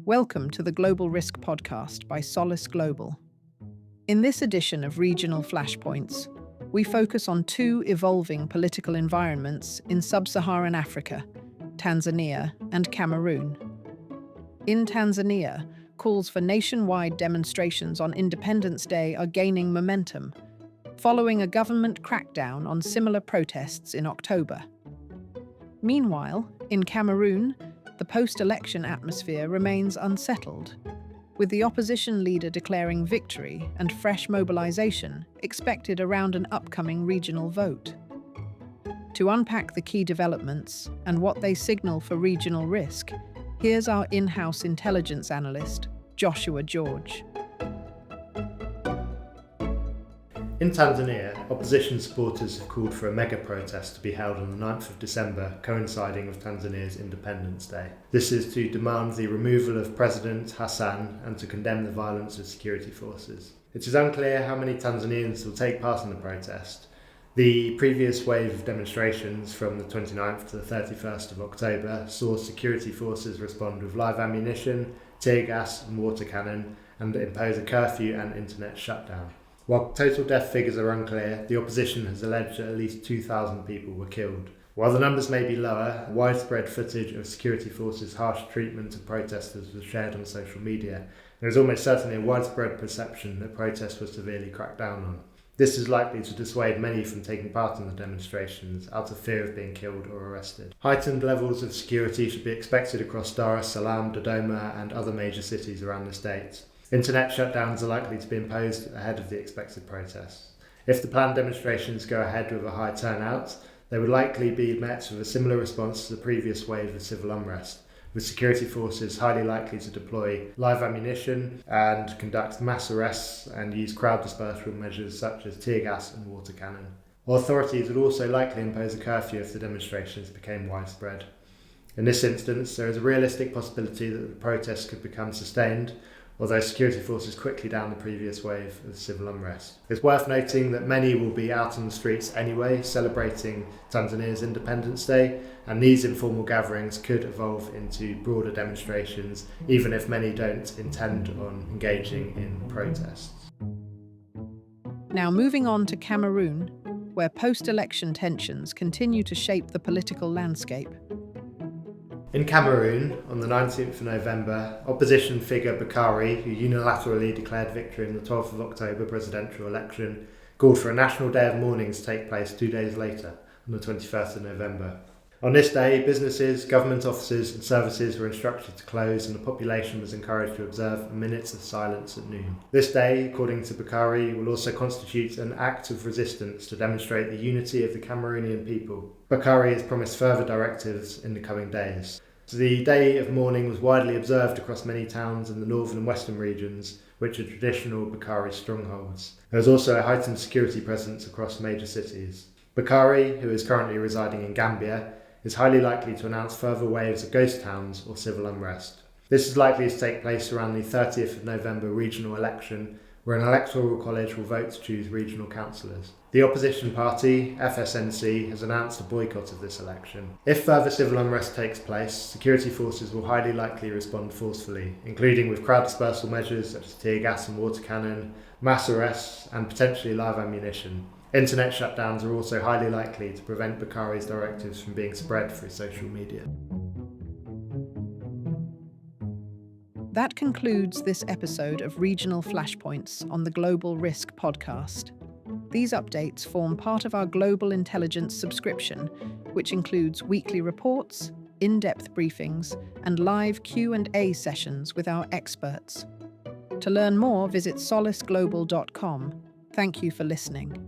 Welcome to the Global Risk Podcast by Solace Global. In this edition of Regional Flashpoints, we focus on two evolving political environments in sub-Saharan Africa, Tanzania and Cameroon. In Tanzania, calls for nationwide demonstrations on Independence Day are gaining momentum, following a government crackdown on similar protests in October. Meanwhile, in Cameroon, the post-election atmosphere remains unsettled, with the opposition leader declaring victory and fresh mobilization expected around an upcoming regional vote. To unpack the key developments and what they signal for regional risk, here's our in-house intelligence analyst, Joshua George. In Tanzania, opposition supporters have called for a mega protest to be held on the 9th of December, coinciding with Tanzania's Independence Day. This is to demand the removal of President Hassan and to condemn the violence of security forces. It is unclear how many Tanzanians will take part in the protest. The previous wave of demonstrations from the 29th to the 31st of October saw security forces respond with live ammunition, tear gas and water cannon, and impose a curfew and internet shutdown. While total death figures are unclear, the opposition has alleged that at least 2,000 people were killed. While the numbers may be lower, widespread footage of security forces' harsh treatment of protesters was shared on social media. There is almost certainly a widespread perception that protests were severely cracked down on. This is likely to dissuade many from taking part in the demonstrations out of fear of being killed or arrested. Heightened levels of security should be expected across Dar es Salaam, Dodoma and other major cities around the state. Internet shutdowns are likely to be imposed ahead of the expected protests. If the planned demonstrations go ahead with a high turnout, they would likely be met with a similar response to the previous wave of civil unrest, with security forces highly likely to deploy live ammunition and conduct mass arrests and use crowd dispersal measures such as tear gas and water cannon. Authorities would also likely impose a curfew if the demonstrations became widespread. In this instance, there is a realistic possibility that the protests could become sustained, although security forces quickly down the previous wave of civil unrest. It's worth noting that many will be out on the streets anyway, celebrating Tanzania's Independence Day, and these informal gatherings could evolve into broader demonstrations, even if many don't intend on engaging in protests. Now moving on to Cameroon, where post-election tensions continue to shape the political landscape. In Cameroon, on the 19th of November, opposition figure Bakari, who unilaterally declared victory in the 12th of October presidential election, called for a national day of mourning to take place 2 days later, on the 21st of November. On this day, businesses, government offices and services were instructed to close and the population was encouraged to observe minutes of silence at noon. This day, according to Bakari, will also constitute an act of resistance to demonstrate the unity of the Cameroonian people. Bakari has promised further directives in the coming days. The day of mourning was widely observed across many towns in the northern and western regions, which are traditional Bakari strongholds. There is also a heightened security presence across major cities. Bakari, who is currently residing in Gambia, is highly likely to announce further waves of ghost towns or civil unrest. This is likely to take place around the 30th of November regional election, where an electoral college will vote to choose regional councillors. The opposition party, FSNC, has announced a boycott of this election. If further civil unrest takes place, security forces will highly likely respond forcefully, including with crowd dispersal measures such as tear gas and water cannon, mass arrests and potentially live ammunition. Internet shutdowns are also highly likely to prevent Bakari's directives from being spread through social media. That concludes this episode of Regional Flashpoints on the Global Risk Podcast. These updates form part of our Global Intelligence subscription, which includes weekly reports, in-depth briefings, and live Q&A sessions with our experts. To learn more, visit solaceglobal.com. Thank you for listening.